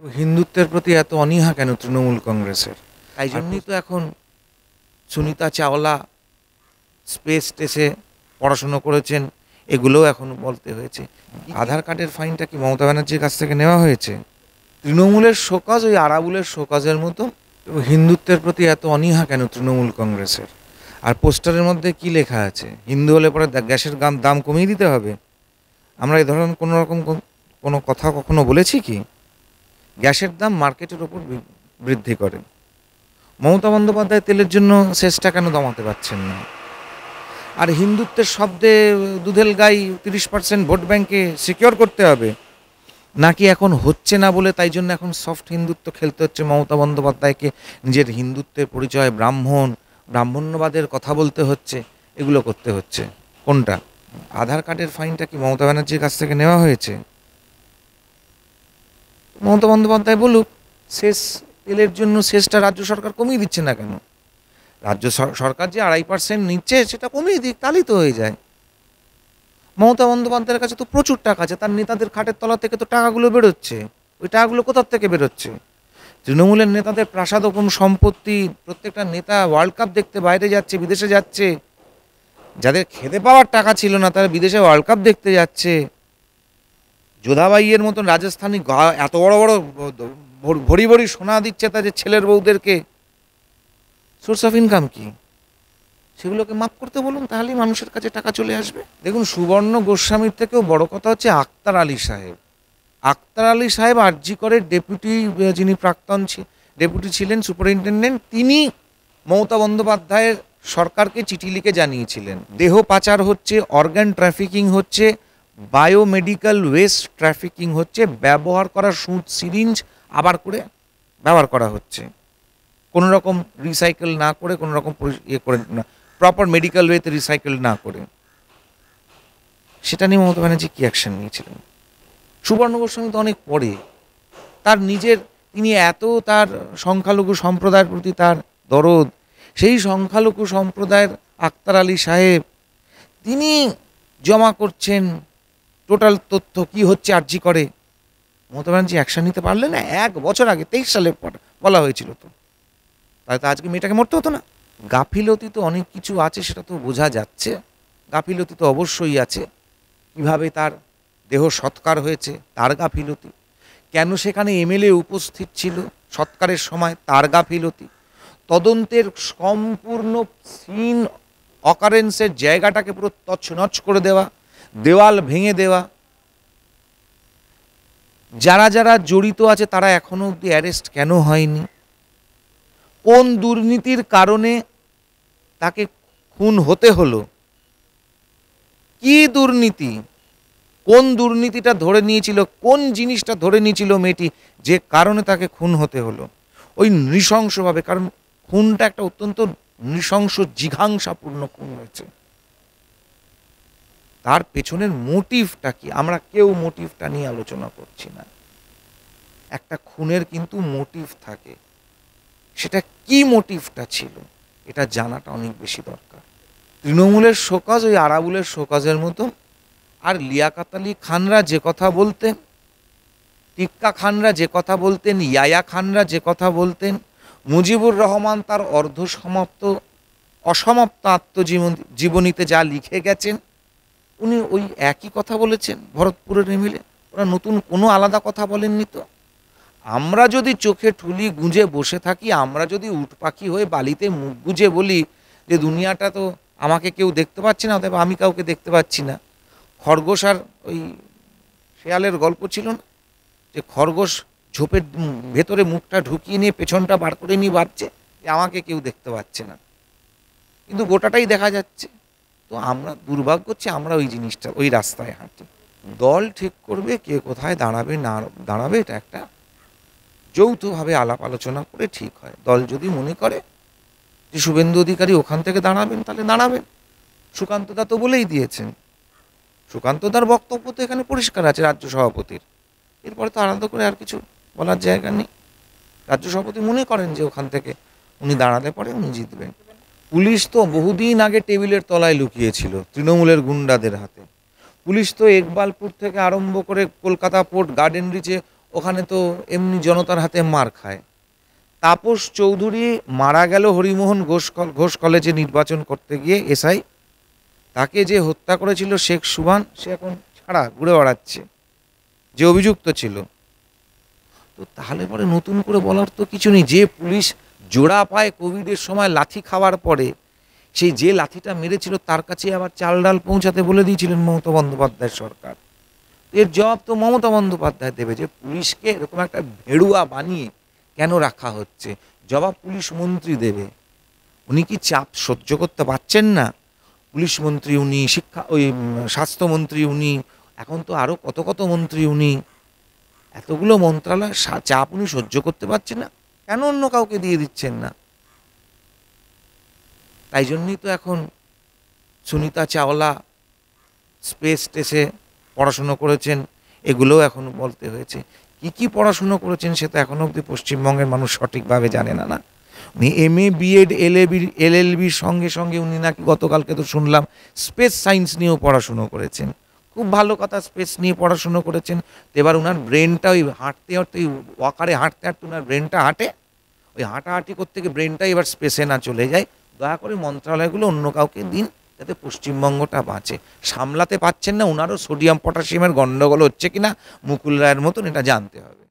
হিন্দুত্বের প্রতি এত অনীহা কেন তৃণমূল কংগ্রেসের? তাই জন্যই তো এখন সুনিতা চাওলা স্পেস টেসে পড়াশুনো করেছেন, এগুলোও এখন বলতে হয়েছে। আধার কার্ডের ফাইনটা কি মমতা ব্যানার্জির কাছ থেকে নেওয়া হয়েছে? তৃণমূলের শোকজ ওই আরাবুলের শোকজের মতো। হিন্দুত্বের প্রতি এত অনীহা কেন তৃণমূল কংগ্রেসের? আর পোস্টারের মধ্যে কি লেখা আছে? হিন্দু হলে পরে গ্যাসের দাম কমিয়ে দিতে হবে? আমরা এই ধরনের কোনো রকম কোনো কথা কখনো বলেছি কি? গ্যাসের দাম মার্কেটের ওপর বৃদ্ধি করে। মমতা বন্দ্যোপাধ্যায় তেলের জন্য সেসটা কেন দমাতে পারছেন না? আর হিন্দুত্বের শব্দে দুধেল গাই 30% ভোট ব্যাংকে সিকিওর করতে হবে, নাকি এখন হচ্ছে না বলে তাই জন্য এখন সফট হিন্দুত্ব খেলতে হচ্ছে মমতা বন্দ্যোপাধ্যায়কে? নিজের হিন্দুত্বের পরিচয় ব্রাহ্মণ্যবাদের কথা বলতে হচ্ছে, এগুলো করতে হচ্ছে। কোনটা? আধার কার্ডের ফাইনটা কি মমতা ব্যানার্জির কাছ থেকে নেওয়া হয়েছে? মমতা বন্দ্যোপাধ্যায় বলুক, শেষ তেলের জন্য শেষটা রাজ্য সরকার কমিয়ে দিচ্ছে না কেন? রাজ্য সরকার যে 2.5% নিচ্ছে সেটা কমিয়ে দিক, তাহলেই তো হয়ে যায়। মমতা বন্দ্যোপাধ্যায়ের কাছে তো প্রচুর টাকা আছে, তার নেতাদের খাটের তলা থেকে তো টাকাগুলো বেরোচ্ছে। ওই টাকাগুলো কোথার থেকে বেরোচ্ছে? তৃণমূলের নেতাদের প্রাসাদোপম সম্পত্তি, প্রত্যেকটা নেতা ওয়ার্ল্ড কাপ দেখতে বাইরে যাচ্ছে, বিদেশে যাচ্ছে। যাদের খেতে পাওয়ার টাকা ছিল না তারা বিদেশে ওয়ার্ল্ড কাপ দেখতে যাচ্ছে। যোধাবাইয়ের মতন রাজস্থানী এত বড় বড় ভরি ভরি সোনা দিচ্ছে তাদের ছেলের বউদেরকে। সোর্স অফ ইনকাম কি? সেগুলোকে মাফ করতে বলুন, তাহলেই মানুষের কাছে টাকা চলে আসবে। দেখুন, সুবর্ণ গোস্বামীর থেকেও বড় কথা হচ্ছে আক্তার আলী সাহেব। আক্তার আলী সাহেব আরজি করের ডেপুটি, যিনি প্রাক্তন ডেপুটি ছিলেন সুপারিনটেন্ডেন্ট, তিনি মমতা বন্দ্যোপাধ্যায়ের সরকারকে চিঠি লিখে জানিয়েছিলেন দেহ পাচার হচ্ছে, অর্গান ট্রাফিকিং হচ্ছে, বায়োমেডিক্যাল ওয়েস্ট ট্রাফিকিং হচ্ছে, ব্যবহার করা সুচ সিরিঞ্জ আবার করে ব্যবহার করা হচ্ছে, কোনো রকম রিসাইকেল না করে, কোনো রকম করে না, প্রপার মেডিকেল ওয়েতে রিসাইকেল না করে। সেটা নিয়ে মমতা ব্যানার্জি কী অ্যাকশন নিয়েছিলেন? সুবর্ণ গোস্বামী তো অনেক পরে, তার নিজের, তিনি এত তার সংখ্যালঘু সম্প্রদায়ের প্রতি তার দরদ, সেই সংখ্যালঘু সম্প্রদায়ের আক্তার আলী সাহেব তিনি জমা করছেন টোটাল তথ্য কি হচ্ছে আরজি করে। মমতা ব্যানার্জি অ্যাকশন নিতে পারলেন না? 1 বছর আগে 23 সালে বলা হয়েছিল, তো তাই তো আজকে মেয়েটাকে মরতে হতো না। গাফিলতি তো অনেক কিছু আছে, সেটা তো বোঝা যাচ্ছে। গাফিলতি তো অবশ্যই আছে। কিভাবে তার দেহ সৎকার হয়েছে তার গাফিলতি, কেন সেখানে এমএলএ উপস্থিত ছিল সৎকারের সময় তার গাফিলতি, তদন্তের সম্পূর্ণ সিন অকারেন্সের জায়গাটাকে পুরো তছনছ করে দেওয়া, দেওয়াল ভেঙে দেওয়া। যারা যারা জড়িত আছে তারা এখনো অবধি অ্যারেস্ট কেন হয়নি? কোন দুর্নীতির কারণে তাকে খুন হতে হলো? কি দুর্নীতি? কোন দুর্নীতিটা ধরে নিয়েছিল, কোন জিনিসটা ধরে নিয়েছিল মেয়েটি, যে কারণে তাকে খুন হতে হলো? ওই নৃশংসভাবে, কারণ খুনটা একটা অত্যন্ত নৃশংস জিঘাংসাপূর্ণ খুন হয়েছে। তার পেছনের মোটিভটা কি? আমরা কেউ মোটিভটা নিয়ে আলোচনা করছি না। একটা খুনের কিন্তু মোটিভ থাকে, সেটা কি মোটিভটা ছিল এটা জানাটা অনেক বেশি দরকার। তৃণমূলের শোকজ ওই আরাবুলের শোকজের মতো। আর লিয়াকত আলী খানরা যে কথা বলতেন, টিক্কা খানরা যে কথা বলতেন, ইয়ায়া খানরা যে কথা বলতেন, মুজিবুর রহমান তার অসমাপ্ত আত্মজীবনীতে যা লিখে গেছেন, উনি ওই একই কথা বলেছেন ভরতপুরের এমএলএ। ওরা নতুন কোনো আলাদা কথা বলেননি তো। আমরা যদি চোখে ঠুলি গুঁজে বসে থাকি, আমরা যদি উট পাখি হয়ে বালিতে মুখ গুঁজে বলি যে দুনিয়াটা তো আমাকে কেউ দেখতে পাচ্ছে না, অতএব আমি কাউকে দেখতে পাচ্ছি না। খরগোশ আর ওই শেয়ালের গল্প ছিল না, যে খরগোশ ঝোপের ভেতরে মুখটা ঢুকিয়ে নিয়ে পেছনটা বার করে নিয়ে ভাবছে যে আমাকে কেউ দেখতে পাচ্ছে না, কিন্তু গোটাটাই দেখা যাচ্ছে। তো আমরা দুর্ভাগ্য হচ্ছে আমরা ওই জিনিসটা, ওই রাস্তায় হাঁটি। দল ঠিক করবে কে কোথায় দাঁড়াবে না দাঁড়াবে, এটা একটা যৌথভাবে আলাপ আলোচনা করে ঠিক হয়। দল যদি মনে করে যে শুভেন্দু অধিকারী ওখান থেকে দাঁড়াবেন, তাহলে দাঁড়াবেন। সুকান্তদা তো বলেই দিয়েছেন, সুকান্তদার বক্তব্য তো এখানে পরিষ্কার আছে রাজ্য সভাপতির। এরপরে তো আলাদা করে আর কিছু বলার জায়গা নেই। রাজ্য সভাপতি মনে করেন যে ওখান থেকে উনি দাঁড়ালে পরে উনি জিতবেন। পুলিশ তো বহুদিন আগে টেবিলের তলায় লুকিয়েছিল তৃণমূলের গুন্ডাদের হাতে। পুলিশ তো ইকবালপুর থেকে আরম্ভ করে কলকাতা পোর্ট গার্ডেন রিচে ওখানে তো এমনি জনতার হাতে মার খায়। তাপস চৌধুরী মারা গেল হরিমোহন ঘোষ কলেজে নির্বাচন করতে গিয়ে এসআই। তাকে যে হত্যা করেছিল শেখ সুবান, সে এখন ছাড়া ঘুরে বেড়াচ্ছে, যে অভিযুক্ত ছিল। তো তাহলে পরে নতুন করে বলার তো কিছু নেই। যে পুলিশ জোড়া পায় কোভিডের সময় লাথি খাওয়ার পরে, সেই যে লাথিটা মেরেছিল তার কাছে আবার চাল ডাল পৌঁছাতে বলে দিয়েছিলেন মমতা বন্দ্যোপাধ্যায় সরকার। এর জবাব তো মমতা বন্দ্যোপাধ্যায় দেবে, যে পুলিশকে এরকম একটা ভেড়ুয়া বানিয়ে কেন রাখা হচ্ছে, জবাব পুলিশ মন্ত্রী দেবে। উনি কি চাপ সহ্য করতে পারছেন না? পুলিশ মন্ত্রী উনি, স্বাস্থ্যমন্ত্রী উনি, এখন তো আরও কত কত মন্ত্রী উনি, এতগুলো মন্ত্রণালয়, চাপ উনি সহ্য করতে পারছেন না, কেন অন্য কাউকে দিয়ে দিচ্ছেন না? তাই জন্যই তো এখন সুনিতা চাওলা স্পেস টেসে পড়াশুনো করেছেন, এগুলোও এখন বলতে হয়েছে। কি পড়াশুনো করেছেন সে তো এখনো অবধি পশ্চিমবঙ্গের মানুষ সঠিকভাবে জানে না। উনি এমএ বিএড এলএলবির সঙ্গে সঙ্গে উনি নাকি গতকালকে তো শুনলাম স্পেস সায়েন্স নিয়েও পড়াশুনো করেছেন। খুব ভালো কথা, স্পেস নিয়ে পড়াশুনো করেছেন। তো এবার ওনার ব্রেনটা ওই হাঁটতে হাঁটতে, ওই ওয়াকারে হাঁটতে হাঁটতে ওনার ব্রেনটা হাঁটে, ওই হাঁটাহাঁটি করতে গিয়ে ব্রেনটাই এবার স্পেসে না চলে যায়। দয়া করে মন্ত্রণালয়গুলো অন্য কাউকে দিন, যাতে পশ্চিমবঙ্গটা বাঁচে। সামলাতে পারছেন না, ওনারও সোডিয়াম পটাশিয়ামের গন্ডগোল হচ্ছে কিনা মুকুল রায়ের মতন, এটা জানতে হবে।